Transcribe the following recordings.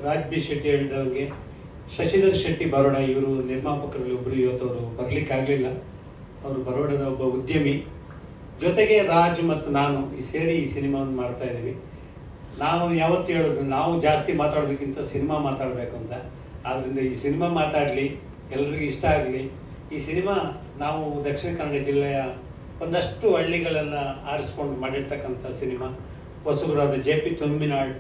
Raj B Shetty ಹೇಳಿದವಂಗೆ Shashidhar Shetty Baroda ಇವರು ನಿರ್ಮಾಪಕರಲ್ಲಿ ಒಬ್ಬರು. ಇವತ್ತು ಅವರು ಬರಲಿಕ್ಕಾಗಲಿಲ್ಲ. ಅವರು ಬರೋಡದ ಒಬ್ಬ ಉದ್ಯಮಿ. ಜೊತೆಗೆ ರಾಜ್ ಮತ್ತು ನಾನು ಸೇರಿ ಈ ಸಿನಿಮಾವನ್ನು ಮಾಡ್ತಾ ಇದ್ದೀವಿ. ನಾವು ಯಾವತ್ತು ಹೇಳೋದು, ನಾವು ಜಾಸ್ತಿ ಮಾತಾಡೋದಕ್ಕಿಂತ ಸಿನಿಮಾ ಮಾತಾಡಬೇಕು ಅಂತ. ಆದ್ದರಿಂದ ಈ ಸಿನಿಮಾ ಮಾತಾಡಲಿ, ಎಲ್ರಿಗೂ ಇಷ್ಟ ಆಗಲಿ. ಈ ಸಿನಿಮಾ ನಾವು ದಕ್ಷಿಣ ಕನ್ನಡ ಜಿಲ್ಲೆಯ ಒಂದಷ್ಟು ಹಳ್ಳಿಗಳೆಲ್ಲ ಆರಿಸ್ಕೊಂಡು ಮಾಡಿರ್ತಕ್ಕಂಥ ಸಿನಿಮಾ. ಹೊಸಬರಾದ JP ತುಮ್ಮಿನಾಳ್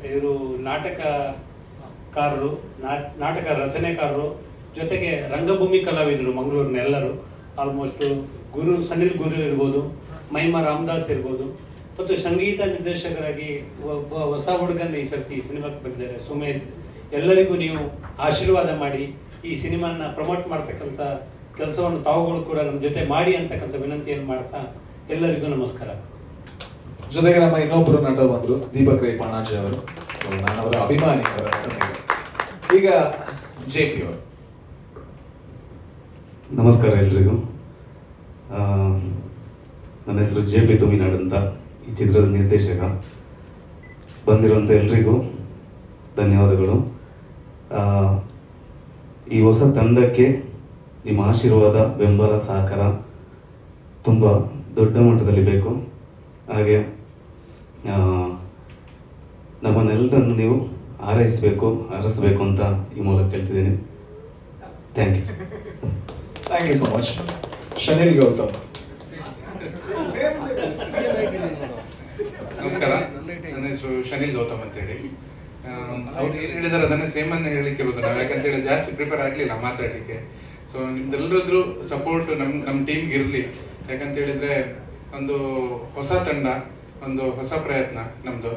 ಇವರು ನಾಟಕಕಾರರು, ನಾಟಕ ರಚನೆಕಾರರು, ಜೊತೆಗೆ ರಂಗಭೂಮಿ ಕಲಾವಿದರು ಮಂಗಳೂರಿನ ಎಲ್ಲರೂ. ಆಲ್ಮೋಸ್ಟು ಸನಿಲ್ ಗುರು ಇರ್ಬೋದು, ಮಹಿಮಾ ರಾಮದಾಸ್ ಇರ್ಬೋದು, ಮತ್ತು ಸಂಗೀತ ನಿರ್ದೇಶಕರಾಗಿ ಒಬ್ಬ ಹೊಸ ಹುಡುಗನ ಈ ಸರ್ತಿ ಈ ಸಿನಿಮಾಕ್ಕೆ ಬಂದಿದ್ದಾರೆ, ಸುಮೇಧ್. ಎಲ್ಲರಿಗೂ ನೀವು ಆಶೀರ್ವಾದ ಮಾಡಿ ಈ ಸಿನಿಮಾನ ಪ್ರಮೋಟ್ ಮಾಡ್ತಕ್ಕಂಥ ಕೆಲಸವನ್ನು ತಾವುಗಳು ಕೂಡ ನಮ್ಮ ಜೊತೆ ಮಾಡಿ ಅಂತಕ್ಕಂಥ ವಿನಂತಿಯನ್ನು ಮಾಡ್ತಾ ಎಲ್ಲರಿಗೂ ನಮಸ್ಕಾರ. ಜೊತೆಗೆ ನಮ್ಮ ಇನ್ನೊಬ್ಬರು ನಟ ಬಂದರು, ದೀಪಕ್ ರೈ ಪಾಣಾಜಿ ಅವರು. ಸೊ ನಾನು ಅವರ ಅಭಿಮಾನಿ. ಈಗ JP ಅವರು. ನಮಸ್ಕಾರ ಎಲ್ರಿಗೂ. ನನ್ನ ಹೆಸರು JP ತುಮ್ಮಿನಾಡ್ ಅಂತ, ಈ ಚಿತ್ರದ ನಿರ್ದೇಶಕ. ಬಂದಿರುವಂಥ ಎಲ್ರಿಗೂ ಧನ್ಯವಾದಗಳು. ಈ ಹೊಸ ತಂಡಕ್ಕೆ ನಿಮ್ಮ ಆಶೀರ್ವಾದ, ಬೆಂಬಲ, ಸಹಕಾರ ತುಂಬ ದೊಡ್ಡ ಮಟ್ಟದಲ್ಲಿ ಬೇಕು. ಹಾಗೆ ನಮ್ಮನ್ನೆಲ್ಲರನ್ನು ನೀವು ಆರೈಸಬೇಕು ಅಂತ ಈ ಮೂಲಕ ಹೇಳ್ತಿದ್ದೀನಿ. Thank you. Thank you so much. Shanil Gautam. ನಮಸ್ಕಾರ, ನನ್ನ ಹೆಸರು ಶನಿಲ್ ಗೌತಮ್ ಅಂತೇಳಿ. ಅವ್ರು ಹೇಳಿದಾರೆ ಅದನ್ನೇ ಸೇಮನ್ನು ಹೇಳಿಕ್ಕೆ ಇರೋದು ನಾವು, ಯಾಕಂತೇಳಿ ಜಾಸ್ತಿ ಪ್ರಿಪೇರ್ ಆಗಲಿಲ್ಲ ಮಾತಾಡಲಿಕ್ಕೆ. ಸೊ ನಿಮ್ದೆಲ್ಲರದ್ದು ಸಪೋರ್ಟ್ ನಮ್ಮ ಟೀಮ್ಗೆ ಇರಲಿ. ಯಾಕಂತ ಹೇಳಿದ್ರೆ ಒಂದು ಹೊಸ ತಂಡ, ಒಂದು ಹೊಸ ಪ್ರಯತ್ನ ನಮ್ಮದು.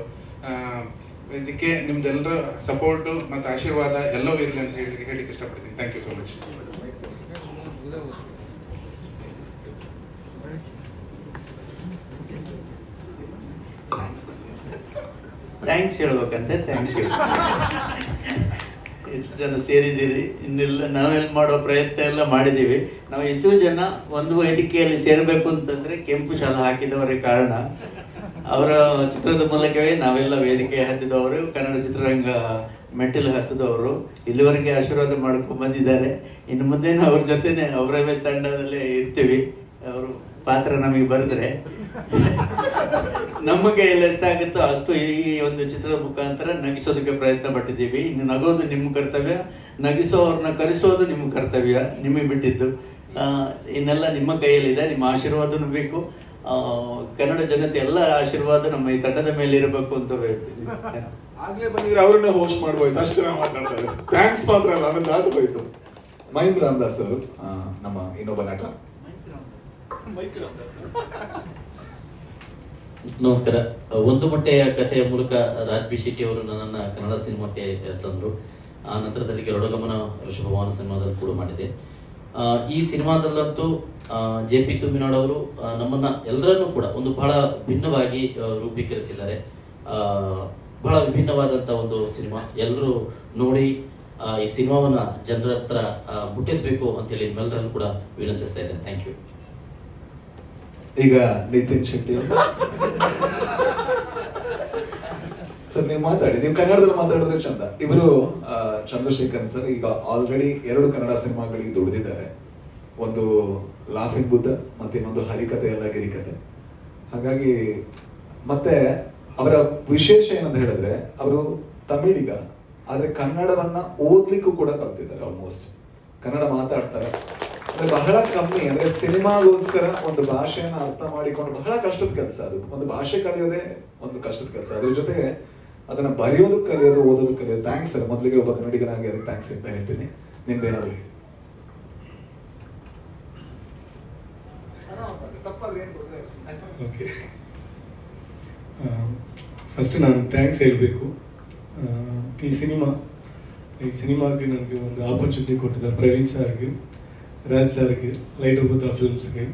ಇದಕ್ಕೆ ನಿಮ್ದೆಲ್ಲರ ಸಪೋರ್ಟು ಮತ್ತು ಆಶೀರ್ವಾದ ಎಲ್ಲವೂ ಇರಲಿ ಅಂತ ಹೇಳಿಕ್ಕೆ ಇಷ್ಟಪಡ್ತೀನಿ. Thank you so much. Thanks ಹೇಳ್ಬೇಕಂತೆ. Thank you. ಎಷ್ಟು ಜನ ಸೇರಿದ್ದೀರಿ. ಇನ್ನೆಲ್ಲ ನಾವೆಲ್ಲ ಮಾಡೋ ಪ್ರಯತ್ನ ಎಲ್ಲ ಮಾಡಿದ್ದೀವಿ. ನಾವು ಎಷ್ಟು ಜನ ಒಂದು ವೇದಿಕೆಯಲ್ಲಿ ಸೇರಬೇಕು ಅಂತಂದರೆ ಕೆಂಪು ಶಾಲೆ ಹಾಕಿದವರೇ ಕಾರಣ. ಅವರ ಚಿತ್ರದ ಮೂಲಕವೇ ನಾವೆಲ್ಲ ವೇದಿಕೆ ಹತ್ತಿದವರು, ಕನ್ನಡ ಚಿತ್ರರಂಗ ಮೆಟ್ಟಿಲು ಹತ್ತಿದವರು. ಇಲ್ಲಿವರೆಗೆ ಆಶೀರ್ವಾದ ಮಾಡ್ಕೊಂಡು ಬಂದಿದ್ದಾರೆ. ಇನ್ನು ಮುಂದೇನು ಅವ್ರ ಜೊತೆನೆ ಅವರವೇ ತಂಡದಲ್ಲೇ ಇರ್ತೀವಿ. ಅವರು ಪಾತ್ರ ನಮಗೆ ಬರೆದ್ರೆ ನಮ್ಮ ಕೈಯಲ್ಲಿ ಎಷ್ಟಾಗುತ್ತೋ ಅಷ್ಟು ಈ ಒಂದು ಚಿತ್ರದ ಮುಖಾಂತರ ನಗಿಸೋದಕ್ಕೆ ಪ್ರಯತ್ನ ಪಟ್ಟಿದ್ದೀವಿ. ಇನ್ನು ನಗೋದು ನಿಮ್ಮ ಕರ್ತವ್ಯ, ನಗಿಸೋವ್ರನ್ನ ಕರೆಸೋದು ನಿಮ್ಮ ಕರ್ತವ್ಯ, ನಿಮಗೆ ಬಿಟ್ಟಿದ್ದು. ಇನ್ನೆಲ್ಲ ನಿಮ್ಮ ಕೈಯಲ್ಲಿದೆ. ನಿಮ್ಮ ಆಶೀರ್ವಾದನೂ ಬೇಕು. ಕನ್ನಡ ಜನತೆ ಎಲ್ಲ ಆಶೀರ್ವಾದ ನಮ್ಮ ಈ ತಂಡದ ಮೇಲೆ ಇರಬೇಕು ಅಂತ ಹೇಳ್ತೀನಿ. ಆಗ್ಲೇ ಬಂದಿದ್ರೆ ಅವ್ರನ್ನ ಹೋಸ್ಟ್ ಮಾಡ್ಬೋಯ್ತು, ಅಷ್ಟು ನಾವು ಮಾತಾಡ್ತಾ ಇದ್ದೀವಿ. ಥ್ಯಾಂಕ್ಸ್ ಮಾತ್ರ ಅಲ್ಲ, ಆಮೇಲೆ ದಾಟು ಹೋಯ್ತು. ಮಹೇಂದ್ರ ರಾಮದಾಸ್ ಅವರು, ನಮ್ಮ ಇನ್ನೊಬ್ಬ ನಟ. ನಮಸ್ಕಾರ. ಒಂದು ಮೊಟ್ಟೆಯ ಕಥೆಯ ಮೂಲಕ ರಾಜ್ ಬಿ ಶೆಟ್ಟಿ ಅವರು ನನ್ನನ್ನು ಕನ್ನಡ ಸಿನಿಮಾಕ್ಕೆ ತಂದರು. ಆ ನಂತರದಲ್ಲಿ ಗರುಡಗಮನ ಋಷಭಭವನ ಸಿನಿಮಾದಲ್ಲಿ ಕೂಡ ಮಾಡಿದೆ. ಈ ಸಿನಿಮಾದಲ್ಲಂತೂ JP ತುಮ್ಮಿನಾಡ್ ಅವರು ನಮ್ಮನ್ನ ಎಲ್ಲರನ್ನೂ ಕೂಡ ಒಂದು ಬಹಳ ಭಿನ್ನವಾಗಿ ರೂಪೀಕರಿಸಿದ್ದಾರೆ. ಬಹಳ ವಿಭಿನ್ನವಾದಂಥ ಒಂದು ಸಿನಿಮಾ. ಎಲ್ಲರೂ ನೋಡಿ ಈ ಸಿನಿಮಾವನ್ನ ಜನರ ಹತ್ರ ಮುಟ್ಟಿಸಬೇಕು ಅಂತೇಳಿ ನಿಮ್ಮೆಲ್ಲರಲ್ಲೂ ಕೂಡ ವಿನಂತಿಸ್ತಾ ಇದ್ದೇನೆ. Thank you. ಈಗ ನಿತಿನ್ ಶೆಟ್ಟಿ ಅವರು. ಸರ್ ನೀವು ಮಾತಾಡಿ, ನೀವು ಕನ್ನಡದಲ್ಲಿ ಮಾತಾಡಿದ್ರೆ ಚಂದ. ಇವರು ಚಂದ್ರಶೇಖರ್ ಸರ್ ಈಗ ಆಲ್ರೆಡಿ 2 ಕನ್ನಡ ಸಿನಿಮಾಗಳಿಗೆ ದುಡಿದಿದ್ದಾರೆ. ಒಂದು ಲಾಫಿಂಗ್ ಬುದ್ಧ ಮತ್ತೆ ಇನ್ನೊಂದು ಹರಿಕತೆ ಎಲ್ಲ ಗಿರಿಕತೆ. ಹಾಗಾಗಿ ಮತ್ತೆ ಅವರ ವಿಶೇಷ ಏನಂತ ಹೇಳಿದ್ರೆ, ಅವರು ತಮಿಳಿಗ, ಆದ್ರೆ ಕನ್ನಡವನ್ನ ಓದ್ಲಿಕ್ಕೂ ಕೂಡ ಕಲ್ತಿದ್ದಾರೆ. ಆಲ್ಮೋಸ್ಟ್ ಕನ್ನಡ ಮಾತಾಡ್ತಾರೆ. ಅಂದ್ರೆ ಬಹಳ ಕಮ್ಮಿ. ಅಂದ್ರೆ ಸಿನಿಮಾಗೋಸ್ಕರ ಒಂದು ಭಾಷೆಯನ್ನ ಅರ್ಥ ಮಾಡಿಕೊಂಡು ಬಹಳ ಕಷ್ಟದ ಕೆಲಸ ಅದು. ಒಂದು ಭಾಷೆ ಕಲಿಯೋದೇ ಒಂದು ಕಷ್ಟದ ಕೆಲಸ. ಅದ್ರ ಜೊತೆಗೆ ಅದನ್ನ ಬರೆಯೋದಕ್ಕೆ ಕಲಿಯೋದು, ಓದೋದಕ್ಕೆ ಕಲಿಯೋದು. Thanks sir. ಮೊದಲಿಗೆ ಒಬ್ಬ ಕನ್ನಡಿಗನಾಗಿ ಅದಕ್ಕೆ ಥ್ಯಾಂಕ್ಸ್ ಅಂತ ಹೇಳ್ತೀನಿ. ನಿಮ್ದೇನಾದ್ರು ಹೇಳಿ. ಓಕೆ, ಫಸ್ಟ್ ನಾನು ಥ್ಯಾಂಕ್ಸ್ ಹೇಳಬೇಕು. ಈ ಸಿನಿಮಾಗೆ ನನಗೆ ಒಂದು ಆಪರ್ಚುನಿಟಿ ಕೊಟ್ಟಿದ್ದಾರೆ ಪ್ರವೀಣ್ ಸರ್ಗೆ, ರಾಜ್ ಸರ್ಗೆ, ಲೈಟ್ ಆಫ್ ದ ಫಿಲ್ಮ್ಸ್ಗೆ,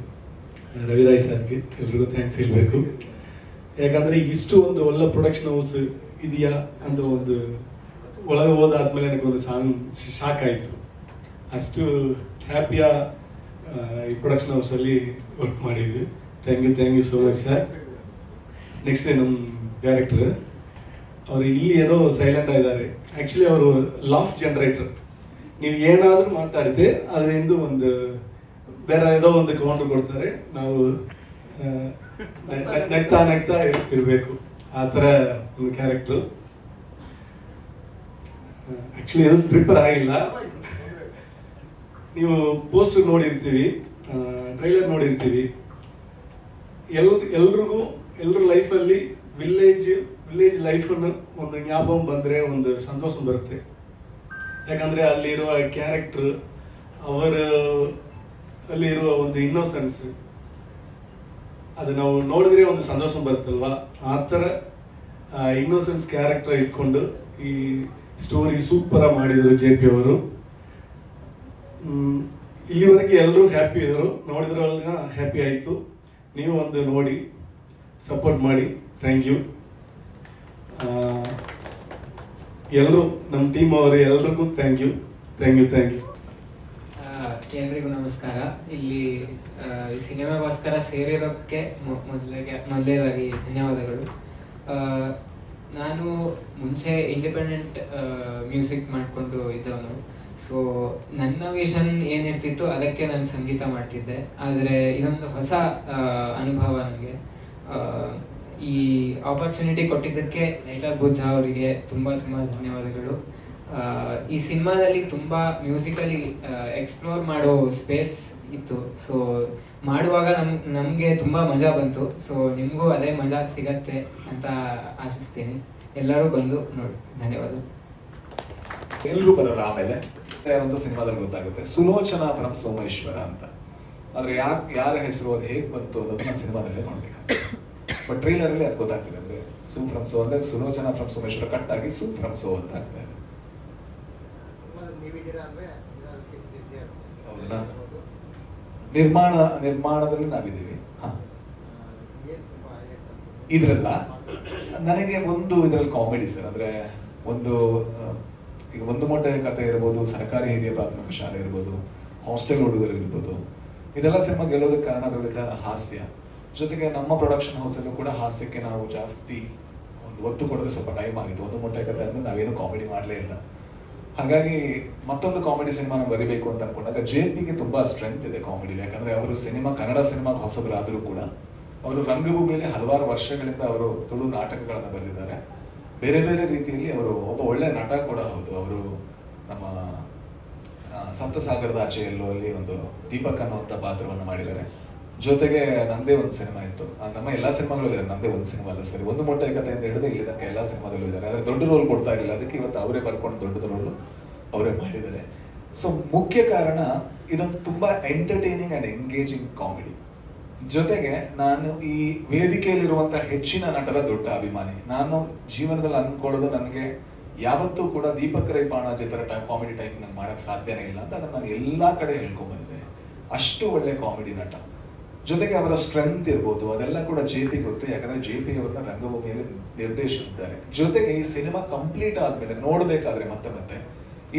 ರವಿರಾಯ್ ಸರ್ಗೆ ಎಲ್ರಿಗೂ ಥ್ಯಾಂಕ್ಸ್ ಹೇಳಬೇಕು. ಯಾಕಂದರೆ ಇಷ್ಟು ಒಂದು ಒಳ್ಳೆ ಪ್ರೊಡಕ್ಷನ್ ಹೌಸ್ ಇದೆಯಾ ಅಂತ ಒಂದು ಒಳಗೆ ಹೋದಾದ್ಮೇಲೆ ನನಗೆ ಒಂದು ಶಾಕ್ ಆಯಿತು. ಅಷ್ಟು ಹ್ಯಾಪಿಯ ಈ ಪ್ರೊಡಕ್ಷನ್ ಹೌಸಲ್ಲಿ ವರ್ಕ್ ಮಾಡಿದ್ವಿ. Thank you so much sir. Next ನಮ್ಮ ಡೈರೆಕ್ಟರ್ ಅವರು ಇಲ್ಲಿ ಏನೋ ಸೈಲೆಂಟ್ ಆಗಿದ್ದಾರೆ. ಆ್ಯಕ್ಚುಲಿ ಅವರು ಲಾಫ್ ಜನರೇಟರ್. ನೀವು ಏನಾದರೂ ಮಾತಾಡಿದ್ರೆ ಅದರಿಂದ ಒಂದು ಬೇರೆ ಏನೋ ಒಂದು ಕೌಂಟರ್ ಕೊಡ್ತಾರೆ. ನಾವು ನಗ್ತಾ ನಗ್ತಾ ಇರಬೇಕು, ಆ ಥರ ಒಂದು ಕ್ಯಾರೆಕ್ಟ್ರು. ಆ್ಯಕ್ಚುಲಿ ಅದು ಪ್ರಿಪೇರ್ ಆಗಿಲ್ಲ. ನೀವು ಪೋಸ್ಟರ್ ನೋಡಿರ್ತೀವಿ, ಟ್ರೈಲರ್ ನೋಡಿರ್ತೀವಿ. ಎಲ್ರ ಲೈಫಲ್ಲಿ ವಿಲೇಜ್ ಲೈಫನ್ನು ಒಂದು ಜ್ಞಾಪಕ ಬಂದರೆ ಒಂದು ಸಂತೋಷ ಬರುತ್ತೆ. ಯಾಕಂದರೆ ಅಲ್ಲಿರುವ ಕ್ಯಾರೆಕ್ಟ್ರ್, ಅಲ್ಲಿರುವ ಒಂದು ಇನ್ನೋಸೆನ್ಸ್, ಅದು ನಾವು ನೋಡಿದ್ರೆ ಒಂದು ಸಂತೋಷ ಬರುತ್ತಲ್ವ. ಆ ಥರ ಇನ್ನೋಸೆನ್ಸ್ ಕ್ಯಾರೆಕ್ಟರ್ ಇಟ್ಕೊಂಡು ಈ ಸ್ಟೋರಿ ಸೂಪರಾಗಿ ಮಾಡಿದರು JP ಅವರು. ಇಲ್ಲಿವರೆಗೆ ಎಲ್ಲರೂ ಹ್ಯಾಪಿ ಇದ್ದರು, ನೋಡಿದ್ರಲ್ಲ ಹ್ಯಾಪಿ ಆಯಿತು. ನೀವು ಒಂದು ನೋಡಿ ಸಪೋರ್ಟ್ ಮಾಡಿ. Thank you. ಎಲ್ಲರೂ ನಮ್ಮ ಟೀಮ್ ಅವರು ಎಲ್ರಿಗೂ ಥ್ಯಾಂಕ್ ಯು. ಎಲ್ರಿಗೂ ನಮಸ್ಕಾರ. ಇಲ್ಲಿ ಈ ಸಿನಿಮಾಗೋಸ್ಕರ ಸೇರಿರೋಕ್ಕೆ ಮೊದಲನೇದಾಗಿ ಧನ್ಯವಾದಗಳು. ನಾನು ಮುಂಚೆ ಇಂಡಿಪೆಂಡೆಂಟ್ ಮ್ಯೂಸಿಕ್ ಮಾಡಿಕೊಂಡು ಇದ್ದವನು. ಸೊ ನನ್ನ ವಿಷನ್ ಏನಿರ್ತಿತ್ತು ಅದಕ್ಕೆ ನಾನು ಸಂಗೀತ ಮಾಡ್ತಿದ್ದೆ. ಆದರೆ ಇದೊಂದು ಹೊಸ ಅನುಭವ ನನಗೆ. ಈ ಆಪರ್ಚುನಿಟಿ ಕೊಟ್ಟಿದ್ದಕ್ಕೆ ನೈಟರ್ ಬುದ್ಧ ಅವರಿಗೆ ತುಂಬ ಧನ್ಯವಾದಗಳು. ಈ ಸಿನಿಮಾದಲ್ಲಿ ತುಂಬ ಮ್ಯೂಸಿಕಲಿ ಎಕ್ಸ್ಪ್ಲೋರ್ ಮಾಡೋ ಸ್ಪೇಸ್ ಇತ್ತು. ಸೊ ಮಾಡುವಾಗ ನಮಗೆ ತುಂಬ ಮಜಾ ಬಂತು. ಸೊ ನಿಮಗೂ ಅದೇ ಮಜಾ ಸಿಗತ್ತೆ ಅಂತ ಆಶಿಸ್ತೀನಿ. ಎಲ್ಲರೂ ಬಂದು ನೋಡಿ. ಧನ್ಯವಾದ. ಎಲ್ಲರೂ ಬರಲ್ಲ, ಆಮೇಲೆ ಒಂದು ಸಿನಿಮಾದಲ್ಲಿ ಗೊತ್ತಾಗುತ್ತೆ. ಸುಲೋಚನಾ ಫ್ರಮ್ ಸೋಮೇಶ್ವರ ಅಂತ. ಆದ್ರೆ ಯಾರ ಹೆಸರು ಅದು ಹೇಗೆ ಬಂತು ಅನ್ನೋದನ್ನ ಸಿನಿಮಾದಲ್ಲೇ ನೋಡ್ಬೇಕು. ಬಟ್ ಟ್ರೈಲರಲ್ಲಿ ಅದು ಗೊತ್ತಾಗ್ತಿದೆ. ಅಂದ್ರೆ ಸು ಫ್ರಮ್ ಸೋ ಅಂದ್ರೆ ಸುಲೋಚನಾ ಫ್ರಮ್ ಸೋಮೇಶ್ವರ ಕಟ್ ಆಗಿ ಸು ಫ್ರಮ್ ಸೋ ಅಂತ ಆಗ್ತಾ ಇದೆ. ಹೌದಾ? ನಿರ್ಮಾಣದಲ್ಲಿ ನಾವಿದ್ದೀವಿ. ಇದ್ರಲ್ಲ ನನಗೆ ಒಂದು ಇದರಲ್ಲಿ ಕಾಮಿಡಿ ಸರ್. ಅಂದ್ರೆ ಈಗ ಒಂದು ಮೊಟ್ಟೆ ಕಥೆ ಇರ್ಬೋದು, ಸರ್ಕಾರಿ ಹಿರಿಯ ಪ್ರಾಥಮಿಕ ಶಾಲೆ ಇರ್ಬೋದು, ಹಾಸ್ಟೆಲ್ ಹುಡುಗರು ಇರ್ಬೋದು, ಇದೆಲ್ಲ ಸಿನಿಮಾ ಗೆಲ್ಲೋದಕ್ಕೆ ಕಾರಣ ಅದರಲ್ಲಿದ್ದ ಹಾಸ್ಯ. ಜೊತೆಗೆ ನಮ್ಮ ಪ್ರೊಡಕ್ಷನ್ ಹೌಸಲ್ಲೂ ಕೂಡ ಹಾಸ್ಯಕ್ಕೆ ನಾವು ಜಾಸ್ತಿ ಒಂದು ಒತ್ತು ಕೊಡೋದು ಸ್ವಲ್ಪ ಟೈಮ್ ಆಗಿತ್ತು. ಒಂದು ಮೊಟ್ಟೆ ಕಥೆ ಆದ್ಮೇಲೆ ನಾವೇನು ಕಾಮಿಡಿ ಮಾಡಲೇ ಇಲ್ಲ. ಹಾಗಾಗಿ ಮತ್ತೊಂದು ಕಾಮಿಡಿ ಸಿನಿಮಾನ ಬರೀಬೇಕು ಅಂತ ಅನ್ಕೊಂಡಾಗ JPಗೆ ತುಂಬಾ ಸ್ಟ್ರೆಂತ್ ಇದೆ ಕಾಮಿಡಿ. ಯಾಕಂದ್ರೆ ಅವರು ಕನ್ನಡ ಸಿನಿಮಾಗೆ ಹೊಸಬರಾದರೂ ಕೂಡ ಅವರು ರಂಗಭೂಮಿಯಲ್ಲಿ ಹಲವಾರು ವರ್ಷಗಳಿಂದ ಅವರು ತುಳು ನಾಟಕಗಳನ್ನು ಬರೆದಿದ್ದಾರೆ. ಬೇರೆ ಬೇರೆ ರೀತಿಯಲ್ಲಿ ಅವರು ಒಬ್ಬ ಒಳ್ಳೆ ನಟ ಕೂಡ ಹೌದು. ಅವರು ನಮ್ಮ ಸಪ್ತಸಾಗರದ ಆಚೆಯಲ್ಲೂ ಅಲ್ಲಿ ಒಂದು ದೀಪಕ್ ಅನ್ನುವಂಥ ಪಾತ್ರವನ್ನು ಮಾಡಿದ್ದಾರೆ. ಜೊತೆಗೆ ನಂದೇ ಒಂದು ಸಿನಿಮಾ ಇತ್ತು. ನಮ್ಮ ಎಲ್ಲಾ ಸಿನಿಮಾಗಳು ಇದೆ, ನಂದೇ ಒಂದು ಸಿನಿಮಾ ಅಲ್ಲ ಸರಿ. ಒಂದು ಮೊಟ್ಟೆ ಕಥೆಯಿಂದ ಹಿಡಿದು ಇಲ್ಲಿ ತನಕ ಎಲ್ಲಾ ಸಿನಿಮಾದಲ್ಲೂ ಇದ್ದಾರೆ. ಆದರೆ ದೊಡ್ಡ ರೋಲ್ ಕೊಡ್ತಾ ಇರಲಿಲ್ಲ. ಅದಕ್ಕೆ ಇವತ್ತು ಅವರೇ ಬರ್ಕೊಂಡು ದೊಡ್ಡ ರೋಲ್ ಅವರೇ ಮಾಡಿದ್ದಾರೆ. ಸೊ ಮುಖ್ಯ ಕಾರಣ ಇದೊಂದು ತುಂಬಾ ಎಂಟರ್ಟೈನಿಂಗ್ ಅಂಡ್ ಎಂಗೇಜಿಂಗ್ ಕಾಮಿಡಿ. ಜೊತೆಗೆ ನಾನು ಈ ವೇದಿಕೆಯಲ್ಲಿರುವಂತಹ ಹೆಚ್ಚಿನ ನಟರ ದೊಡ್ಡ ಅಭಿಮಾನಿ. ನಾನು ಜೀವನದಲ್ಲಿ ಅನ್ಕೊಳ್ಳೋದು ನನಗೆ ಯಾವತ್ತೂ ಕೂಡ ದೀಪಕ್ ರೈ ಪಾಣಾಜಿ ತರ ಕಾಮಿಡಿ ಟೈಪ್ ನಂಗೆ ಮಾಡಕ್ ಸಾಧ್ಯನೇ ಇಲ್ಲ ಅಂತ ಅದನ್ನ ನಾನು ಎಲ್ಲಾ ಕಡೆ ಹೇಳ್ಕೊಂಡ್ ಬಂದಿದ್ದೆ. ಅಷ್ಟು ಒಳ್ಳೆ ಕಾಮಿಡಿ ನಟ. ಜೊತೆಗೆ ಅವರ ಸ್ಟ್ರೆಂತ್ ಇರ್ಬೋದು ಅದೆಲ್ಲ ಕೂಡ JP ಗೊತ್ತು. ಯಾಕಂದ್ರೆ JP ಅವರನ್ನ ರಂಗಭೂಮಿಯಲ್ಲಿ ನಿರ್ದೇಶಿಸಿದ್ದಾರೆ. ಜೊತೆಗೆ ಈ ಸಿನಿಮಾ ಕಂಪ್ಲೀಟ್ ಆದ್ಮೇಲೆ ನೋಡ್ಬೇಕಾದ್ರೆ ಮತ್ತೆ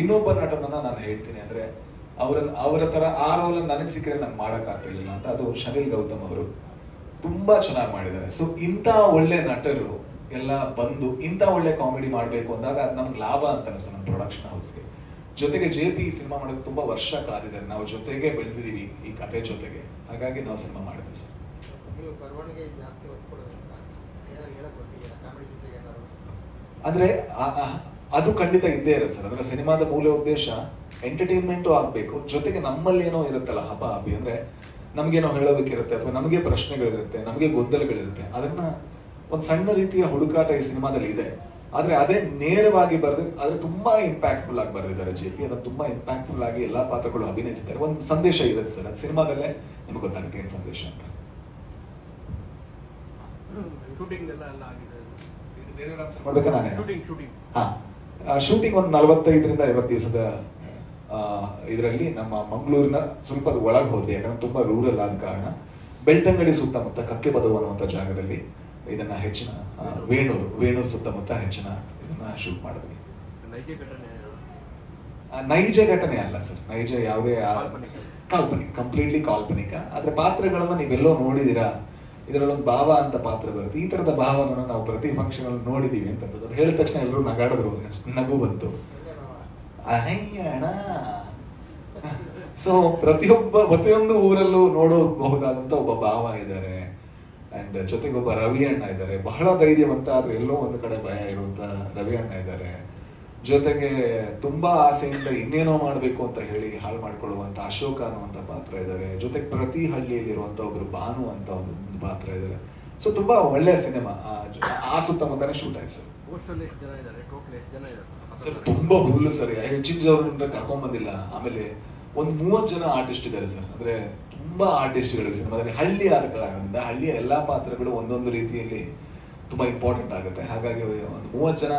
ಇನ್ನೊಬ್ಬ ನಟನನ್ನ ನಾನು ಹೇಳ್ತೀನಿ. ಅಂದ್ರೆ ಅವರ ತರ ಆ ರೋಲ್ ನನಗೆ ಸಿಕ್ಕರೆ ನಂಗೆ ಮಾಡಕ್ ಆಗ್ತಿರ್ಲಿಲ್ಲ ಅಂತ. ಅದು ಶನಿಲ್ ಗೌತಮ್ ಅವರು ತುಂಬಾ ಚೆನ್ನಾಗಿ ಮಾಡಿದ್ದಾರೆ. ಸೊ ಇಂಥ ಒಳ್ಳೆ ನಟರು ಎಲ್ಲ ಬಂದು ಇಂಥ ಒಳ್ಳೆ ಕಾಮಿಡಿ ಮಾಡಬೇಕು ಅಂದಾಗ ಅದು ನಮ್ಗೆ ಲಾಭ ಅಂತ ಅನಿಸ್ತು ನಮ್ಮ ಪ್ರೊಡಕ್ಷನ್ ಹೌಸ್ಗೆ. ಜೊತೆಗೆ JP ಈ ಸಿನಿಮಾ ಮಾಡೋದು ತುಂಬಾ ವರ್ಷ ಕಾದಿದ್ದಾರೆ. ನಾವು ಜೊತೆಗೆ ಬೆಳೆದಿದ್ದೀವಿ ಈ ಕತೆ ಜೊತೆಗೆ. ಹಾಗಾಗಿ ನಾವು ಸಿನಿಮಾ ಮಾಡಿದ್ವಿ ಸರ್. ಅಂದ್ರೆ ಅದು ಖಂಡಿತ ಇದ್ದೇ ಇರುತ್ತೆ ಸರ್. ಅಂದ್ರೆ ಸಿನಿಮಾದ ಮೂಲ ಉದ್ದೇಶ ಎಂಟರ್ಟೈನ್ಮೆಂಟು ಆಗ್ಬೇಕು. ಜೊತೆಗೆ ನಮ್ಮಲ್ಲಿ ಏನೋ ಇರುತ್ತಲ್ಲ ಹಬ್ಬಿ ಅಂದ್ರೆ ನಮ್ಗೇನೋ ಹೇಳೋದಕ್ಕಿರುತ್ತೆ, ಅಥವಾ ನಮಗೆ ಪ್ರಶ್ನೆಗಳಿರುತ್ತೆ, ನಮಗೆ ಗೊಂದಲಗಳಿರುತ್ತೆ. ಅದನ್ನ ಒಂದು ಸಣ್ಣ ರೀತಿಯ ಹುಡುಕಾಟ ಈ ಸಿನಿಮಾದಲ್ಲಿ ಇದೆ. ಆದ್ರೆ ಅದೇ ನೇರವಾಗಿ ಬರೆದು ಆದ್ರೆ ತುಂಬಾ ಇಂಪ್ಯಾಕ್ಟ್ಫುಲ್ ಆಗಿ ಬರೆದಿದ್ದಾರೆ JP. ಅದನ್ನ ತುಂಬಾ ಇಂಪ್ಯಾಕ್ಟ್ಫುಲ್ ಆಗಿ ಎಲ್ಲಾ ಪಾತ್ರಗಳು ಅಭಿನಯಿಸಿದ್ದಾರೆ. ಒಂದು ಸಂದೇಶ ಇದೆ ಸರ್. ಅದು ಸಿನಿಮಾದಲ್ಲೇ ನಿಮ್ಗೆ ಗೊತ್ತಾಗುತ್ತೆ ಏನ್ ಸಂದೇಶ ಅಂತ. ಮಾಡ್ಬೇಕಾ ನಾನೇ? ಶೂಟಿಂಗ್ ಒಂದು 45ರಿಂದ 50 ದಿವಸದ ಇದರಲ್ಲಿ ನಮ್ಮ ಮಂಗಳೂರಿನ ಸ್ವಲ್ಪ ಒಳಗೆ ಹೋದ್ವಿ. ಯಾಕಂದ್ರೆ ತುಂಬಾ ರೂರಲ್ ಆದ ಕಾರಣ ಬೆಳ್ತಂಗಡಿ ಸುತ್ತಮುತ್ತ ಕಕ್ಕೆಪದವು ಅನ್ನುವಂಥ ಜಾಗದಲ್ಲಿ ಇದನ್ನ ಹೆಚ್ಚಿನ ವೇಣೂರು ಸುತ್ತಮುತ್ತ ಹೆಚ್ಚಿನ ಇದನ್ನ ಶೂಟ್ ಮಾಡಿದ್ವಿ. ನೈಜ ಘಟನೆ ಅಲ್ಲ ಸರ್. ನೈಜ ಯಾವುದೇ ಕಾಲ್ಪನಿಕ, ಕಂಪ್ಲೀಟ್ಲಿ ಕಾಲ್ಪನಿಕ. ಆದ್ರೆ ಪಾತ್ರಗಳನ್ನ ನೀವೆಲ್ಲೋ ನೋಡಿದೀರಾ. ಇದರಲ್ಲೊಂದು ಭಾವ ಅಂತ ಪಾತ್ರ ಬರುತ್ತೆ. ಈ ತರದ ಭಾವನ ನಾವು ಪ್ರತಿ ಫಂಕ್ಷನ್ ಅಲ್ಲಿ ನೋಡಿದೀವಿ ಅಂತ ಅನ್ಸುತ್ತೆ. ಅದು ಹೇಳಿದ ತಕ್ಷಣ ಎಲ್ಲರೂ ನಗಾಡಿದ್ರು, ನಗು ಬಂತು. ಅಣ್ಣ ಸೊ ಪ್ರತಿಯೊಂದು ಊರಲ್ಲೂ ನೋಡಬಹುದಾದಂತ ಒಬ್ಬ ಭಾವ ಇದ್ದಾರೆ. ಅಂಡ್ ಜೊತೆಗೆ ಒಬ್ಬ ರವಿ ಅಣ್ಣ ಇದ್ದಾರೆ, ಬಹಳ ಧೈರ್ಯವಂತ ಆದ್ರೆ ಎಲ್ಲೋ ಒಂದು ಕಡೆ ಭಯ ಇರುವಂತ ರವಿ ಅಣ್ಣ ಇದ್ದಾರೆ. ಜೊತೆಗೆ ತುಂಬಾ ಆಸೆಯಿಂದ ಇನ್ನೇನೋ ಮಾಡ್ಬೇಕು ಅಂತ ಹೇಳಿ ಹಾಳು ಮಾಡ್ಕೊಳ್ಳುವಂತ ಅಶೋಕ ಅನ್ನುವಂತ ಪಾತ್ರ ಇದ್ದಾರೆ. ಜೊತೆಗೆ ಪ್ರತಿ ಹಳ್ಳಿಯಲ್ಲಿರುವಂತ ಒಬ್ರು ಭಾನು ಅಂತ ಒಂದು ಪಾತ್ರ ಇದ್ದಾರೆ. ಸೊ ತುಂಬಾ ಒಳ್ಳೆಯ ಸಿನಿಮಾ. ಆ ಸುತ್ತಮುತ್ತನೇ ಶೂಟ್ ಆಯ್ತು ಸರ್. ಸರ್ ತುಂಬಾ ಫುಲ್ ಸರ್, ಹೆಚ್ಚಿನವ್ರನ್ನ ಕರ್ಕೊಂಡ್ ಬಂದಿಲ್ಲ. ಆಮೇಲೆ ಒಂದು 30 ಜನ ಆರ್ಟಿಸ್ಟ್ ಇದ್ದಾರೆ ಸರ್. ಅಂದ್ರೆ ತುಂಬಾ ಆರ್ಟಿಸ್ಟ್ಗಳು ಸಿನಿಮಾದಲ್ಲಿ. ಹಳ್ಳಿ ಆದ ಕಾರಣದಿಂದ ಹಳ್ಳಿಯ ಎಲ್ಲಾ ಪಾತ್ರಗಳು ಒಂದೊಂದು ರೀತಿಯಲ್ಲಿ ತುಂಬಾ ಇಂಪಾರ್ಟೆಂಟ್ ಆಗುತ್ತೆ. ಹಾಗಾಗಿ ಒಂದು 30 ಜನ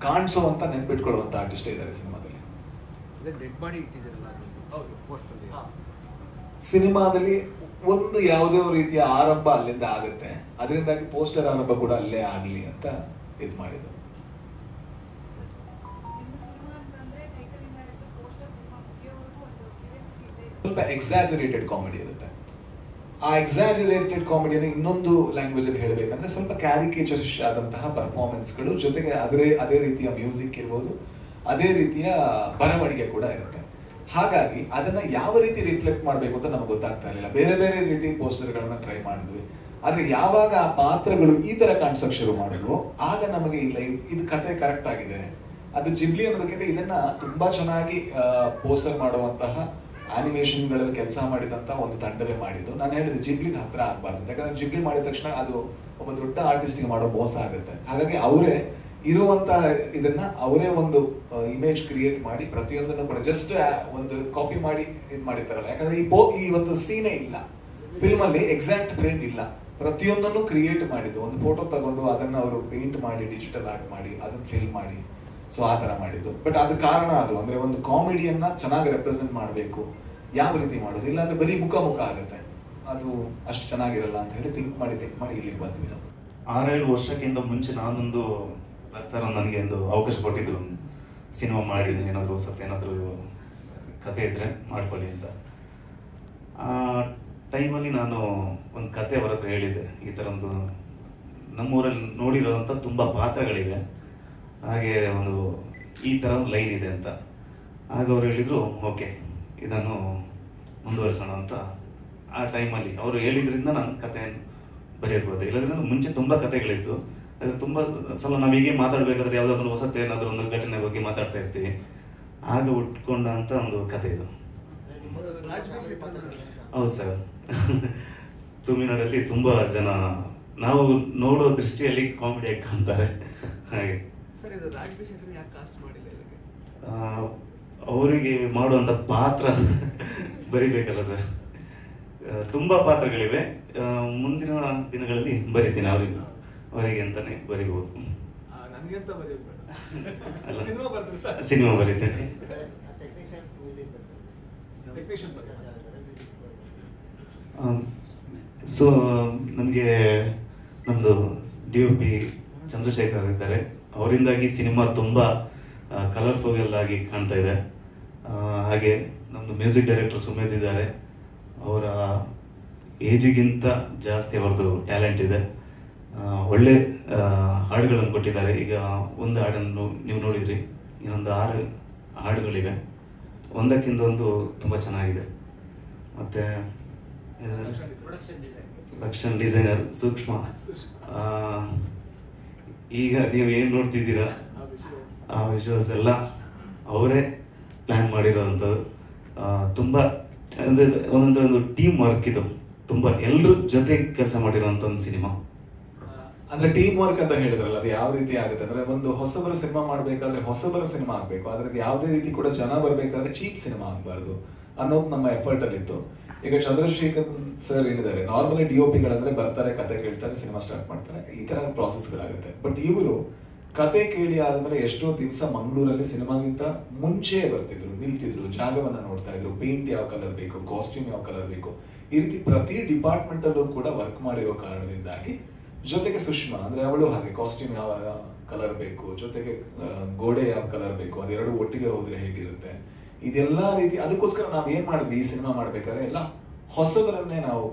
ಕಾಣಿಸುವಂತ ನೆನ್ಪಿಟ್ಕೊಳ್ಳುವಂತ ಆರ್ಟಿಸ್ಟ್ ಇದ್ದಾರೆ ಸಿನಿಮಾದಲ್ಲಿ. ಸಿನಿಮಾದಲ್ಲಿ ಒಂದು ಯಾವುದೇ ರೀತಿಯ ಆರಂಭ ಅಲ್ಲಿಂದ ಆಗುತ್ತೆ, ಅದರಿಂದಾಗಿ ಪೋಸ್ಟರ್ ಆರಂಭ ಕೂಡ ಅಲ್ಲೇ ಆಗ್ಲಿ ಅಂತ ಇದು ಮಾಡಿದ್ದು. ಸ್ವಲ್ಪ ಎಕ್ಸಾಜರೇಟೆಡ್ ಕಾಮಿಡಿ ಇರುತ್ತೆ. ಆ ಎಕ್ಸಾಜರೇಟೆಡ್ ಕಾಮಿಡಿಯನ್ನು ಇನ್ನೊಂದು ಲ್ಯಾಂಗ್ವೇಜ್ ಅಲ್ಲಿ ಹೇಳಬೇಕಂದ್ರೆ ಸ್ವಲ್ಪ ಕ್ಯಾರಿಕೇಚರಿಶ್ ಆದಂತಹ ಪರ್ಫಾರ್ಮೆನ್ಸ್ಗಳು, ಜೊತೆಗೆ ಅದೇ ರೀತಿಯ ಮ್ಯೂಸಿಕ್ ಇರ್ಬೋದು, ಅದೇ ರೀತಿಯ ಬರವಣಿಗೆ ಕೂಡ ಇರುತ್ತೆ. ಹಾಗಾಗಿ ಅದನ್ನ ಯಾವ ರೀತಿ ರಿಫ್ಲೆಕ್ಟ್ ಮಾಡಬೇಕು ಅಂತ ನಮಗೆ ಗೊತ್ತಾಗ್ತಾ ಇರಲಿಲ್ಲ. ಬೇರೆ ಬೇರೆ ರೀತಿ ಪೋಸ್ಟರ್ಗಳನ್ನ ಟ್ರೈ ಮಾಡಿದ್ವಿ. ಆದ್ರೆ ಯಾವಾಗ ಆ ಪಾತ್ರಗಳು ಈ ತರ ಕಾಣಿಸೋಕೆ ಶುರು ಮಾಡಿದ್ವು, ಆಗ ನಮಗೆ ಇಲ್ಲ ಇದು ಕತೆ ಕರೆಕ್ಟ್ ಆಗಿದೆ. ಅದು ಜಿಬ್ಲಿ ಅನ್ನೋದಕ್ಕಿಂತ ಇದನ್ನ ತುಂಬಾ ಚೆನ್ನಾಗಿ ಪೋಸ್ಟರ್ ಮಾಡುವಂತಹ ಆನಿಮೇಷನ್ಗಳಲ್ಲಿ ಕೆಲಸ ಮಾಡಿದಂತ ಒಂದು ತಂಡವೇ ಮಾಡಿದ್ದು. ನಾನು ಹೇಳಿದೆ ಜಿಬ್ಲಿಗೆ ಹತ್ರ ಆಗ್ಬಾರ್ದು, ಯಾಕಂದ್ರೆ ಜಿಬ್ಲಿ ಮಾಡಿದ ತಕ್ಷಣ ಅದು ಒಬ್ಬ ದೊಡ್ಡ ಆರ್ಟಿಸ್ಟ್ಗೆ ಮಾಡೋ ಮೋಸ ಆಗುತ್ತೆ. ಹಾಗಾಗಿ ಅವರೇ ಇರುವಂತ ಇದನ್ನ ಅವರೇ ಒಂದು ಇಮೇಜ್ ಕ್ರಿಯೇಟ್ ಮಾಡಿ ಪ್ರತಿಯೊಂದನ್ನು ಕೂಡ ಜಸ್ಟ್ ಒಂದು ಕಾಪಿ ಮಾಡಿ ಇದು ಮಾಡಿರ್ತಾರಲ್ಲ. ಯಾಕಂದ್ರೆ ಈ ಒಂದು ಸೀನೇ ಇಲ್ಲ ಫಿಲ್ಮ್ ಅಲ್ಲಿ, ಎಕ್ಸಾಕ್ಟ್ ಫ್ರೇಮ್ ಇಲ್ಲ, ಪ್ರತಿಯೊಂದನ್ನು ಕ್ರಿಯೇಟ್ ಮಾಡಿದ್ದು. ಒಂದು ಫೋಟೋ ತಗೊಂಡು ಅದನ್ನ ಅವರು ಪೇಂಟ್ ಮಾಡಿ ಡಿಜಿಟಲ್ ಆರ್ಟ್ ಮಾಡಿ ಅದನ್ನ ಫಿಲ್ಮ್ ಮಾಡಿ, ಸೊ ಆ ತರ ಮಾಡಿದ್ದು. ಬಟ್ ಅದು ಕಾರಣ ಅದು ಅಂದ್ರೆ ಒಂದು ಕಾಮಿಡಿಯನ್ನ ಚೆನ್ನಾಗಿ ರೆಪ್ರೆಸೆಂಟ್ ಮಾಡಬೇಕು, ಯಾವ ರೀತಿ ಮಾಡೋದು, ಇಲ್ಲಾಂದ್ರೆ ಬರೀ ಮುಖ ಆಗುತ್ತೆ, ಅದು ಅಷ್ಟು ಚೆನ್ನಾಗಿರಲ್ಲ ಅಂತ ಹೇಳಿ ಥಿಂಕ್ ಮಾಡಿ ಇಲ್ಲಿಗೆ ಬಂದ್ವಿ ನಾವು. 6-7 ವರ್ಷಕ್ಕಿಂತ ಮುಂಚೆ ನಾನೊಂದು ಸರ್ ನನಗೆ ಒಂದು ಅವಕಾಶ ಕೊಟ್ಟಿದ್ರು, ಸಿನಿಮಾ ಮಾಡಿ ಏನಾದರೂ ಸ್ವಲ್ಪ ಏನಾದರೂ ಕತೆ ಇದ್ರೆ ಮಾಡ್ಕೊಳ್ಳಿ ಅಂತ. ಆ ಟೈಮಲ್ಲಿ ನಾನು ಒಂದು ಕತೆ ಅವರ ಹತ್ರ ಹೇಳಿದ್ದೆ, ಈ ಥರ ಒಂದು ನಮ್ಮೂರಲ್ಲಿ ನೋಡಿರೋಂಥ ತುಂಬ ಪಾತ್ರಗಳಿವೆ, ಹಾಗೆ ಒಂದು ಈ ಥರ ಒಂದು ಲೈನ್ ಇದೆ ಅಂತ. ಆಗ ಅವ್ರು ಹೇಳಿದರು ಓಕೆ ಇದನ್ನು ಮುಂದುವರಿಸೋಣ ಅಂತ. ಆ ಟೈಮಲ್ಲಿ ಅವರು ಹೇಳಿದ್ರಿಂದ ನಾನು ಕಥೆಯನ್ನು ಬರೆಯಬಹುದು. ಇಲ್ಲದ್ರಿಂದ ಮುಂಚೆ ತುಂಬ ಕಥೆಗಳಿತ್ತು. ಅದು ತುಂಬ ಸಲ ನಾವು ಹೀಗೆ ಮಾತಾಡಬೇಕಾದ್ರೆ ಯಾವುದಾದ್ರೂ ಹೊಸತ್ತು ಏನಾದರೂ ಒಂದು ಘಟನೆ ಬಗ್ಗೆ ಮಾತಾಡ್ತಾ ಇರ್ತೀವಿ, ಆಗ ಉಟ್ಕೊಂಡಂಥ ಒಂದು ಕಥೆ ಇದು. ಹೌದು ಸರ್, ತುಮಿನಾಡಲ್ಲಿ ತುಂಬ ಜನ ನಾವು ನೋಡೋ ದೃಷ್ಟಿಯಲ್ಲಿ ಕಾಮಿಡಿಯಾಗಿ ಕಾಣ್ತಾರೆ. ಹಾಗೆ ಅವರಿಗೆ ಮಾಡುವಂಥ ಪಾತ್ರ ಬರಿಬೇಕಲ್ಲ ಸರ್, ತುಂಬ ಪಾತ್ರಗಳಿವೆ. ಮುಂದಿನ ದಿನಗಳಲ್ಲಿ ಬರಿತೀನಿ ಅವರಿಗೆ ಅಂತಾನೆ ಬರಿಬಹುದು. ಸಿನಿಮಾ ಬರೀತೇನೆ. ಸೊ ನಮಗೆ ನಮ್ಮದು DOP ಚಂದ್ರಶೇಖರ್ ಇದ್ದಾರೆ, ಅವರಿಂದಾಗಿ ಸಿನಿಮಾ ತುಂಬ ಕಲರ್ಫುಲ್ ಆಗಿ ಕಾಣ್ತಾ ಇದೆ. ಹಾಗೆ ನಮ್ಮದು ಮ್ಯೂಸಿಕ್ ಡೈರೆಕ್ಟರ್ ಸುಮೇಧ್ ಇದ್ದಾರೆ, ಅವರ ಏಜಿಗಿಂತ ಜಾಸ್ತಿ ಅವ್ರದ್ದು ಟ್ಯಾಲೆಂಟ್ ಇದೆ. ಒಳ್ಳೆ ಹಾಡುಗಳನ್ನು ಕೊಟ್ಟಿದ್ದಾರೆ. ಈಗ ಒಂದು ಹಾಡನ್ನು ನೀವು ನೋಡಿದ್ರಿ, ಇನ್ನೊಂದು 6 ಹಾಡುಗಳಿವೆ, ಒಂದಕ್ಕಿಂತ ಒಂದು ತುಂಬ ಚೆನ್ನಾಗಿದೆ. ಮತ್ತು ಪ್ರೊಡಕ್ಷನ್ ಡಿಸೈನರ್ ಸೂಕ್ಷ್ಮ, ಈಗ ನೀವು ಏನು ನೋಡ್ತಿದ್ದೀರಾ ಆ ವಿಜುವಲ್ಸ್ ಎಲ್ಲ ಅವರೇ ಪ್ಲ್ಯಾನ್ ಮಾಡಿರೋವಂಥದ್ದು. ತುಂಬ ಅಂದರೆ ಒಂದು ಟೀಮ್ ವರ್ಕ್ ಇದು, ತುಂಬ ಎಲ್ಲರೂ ಜೊತೆ ಕೆಲಸ ಮಾಡಿರೋಂಥ ಒಂದು ಸಿನಿಮಾ. ಅಂದ್ರೆ ಟೀಮ್ ವರ್ಕ್ ಅಂತ ಹೇಳಿದ್ರಲ್ಲ, ಅದು ಯಾವ ರೀತಿ ಆಗುತ್ತೆ ಅಂದ್ರೆ ಒಂದು ಹೊಸಬರ ಸಿನಿಮಾ ಮಾಡ್ಬೇಕಾದ್ರೆ ಹೊಸಬರ ಸಿನಿಮಾ ಆಗ್ಬೇಕು, ಅದ್ರಲ್ಲಿ ಯಾವುದೇ ರೀತಿ ಕೂಡ ಜನ ಬರ್ಬೇಕಾದ್ರೆ ಚೀಪ್ ಸಿನಿಮಾ ಆಗ್ಬಾರ್ದು ಅನ್ನೋದು ನಮ್ಮ ಎಫರ್ಟ್ ಅಲ್ಲಿ ಇತ್ತು. ಈಗ ಚಂದ್ರಶೇಖರ್ ಸರ್ ಏನಿದ್ದಾರೆ, ನಾರ್ಮಲಿ DOPಗಳಂದ್ರೆ ಬರ್ತಾರೆ, ಕತೆ ಕೇಳ್ತಾರೆ, ಸಿನಿಮಾ ಸ್ಟಾರ್ಟ್ ಮಾಡ್ತಾರೆ, ಈ ತರ ಪ್ರಾಸೆಸ್ಗಳಾಗುತ್ತೆ. ಬಟ್ ಇವರು ಕತೆ ಕೇಳಿ ಆದ್ಮೇಲೆ ಎಷ್ಟೋ ದಿವಸ ಮಂಗಳೂರಲ್ಲಿ ಸಿನಿಮಾಗಿಂತ ಮುಂಚೆ ಬರ್ತಿದ್ರು, ನಿಲ್ತಿದ್ರು, ಜಾಗವನ್ನ ನೋಡ್ತಾ ಇದ್ರು, ಪೇಂಟ್ ಯಾವ ಕಲರ್ ಬೇಕು, ಕಾಸ್ಟ್ಯೂಮ್ ಯಾವ ಕಲರ್ ಬೇಕು, ಈ ರೀತಿ ಪ್ರತಿ ಡಿಪಾರ್ಟ್ಮೆಂಟ್ ಅಲ್ಲೂ ಕೂಡ ವರ್ಕ್ ಮಾಡಿರೋ ಕಾರಣದಿಂದಾಗಿ, ಜೊತೆಗೆ ಸುಷ್ಮಾ ಅಂದ್ರೆ ಅವಳು ಹಾಗೆ ಕಾಸ್ಟ್ಯೂಮ್ ಯಾವ ಕಲರ್ ಬೇಕು, ಜೊತೆಗೆ ಗೋಡೆ ಯಾವ ಕಲರ್ ಬೇಕು, ಅದೆರಡು ಒಟ್ಟಿಗೆ ಹೋದ್ರೆ ಹೇಗಿರುತ್ತೆ, ಇದೆಲ್ಲಾ ರೀತಿ. ಅದಕ್ಕೋಸ್ಕರ ನಾವ್ ಏನ್ ಮಾಡಿದ್ವಿ, ಈ ಸಿನಿಮಾ ಮಾಡ್ಬೇಕಾದ್ರೆ ಎಲ್ಲ ಹೊಸಬರನ್ನೇ ನಾವು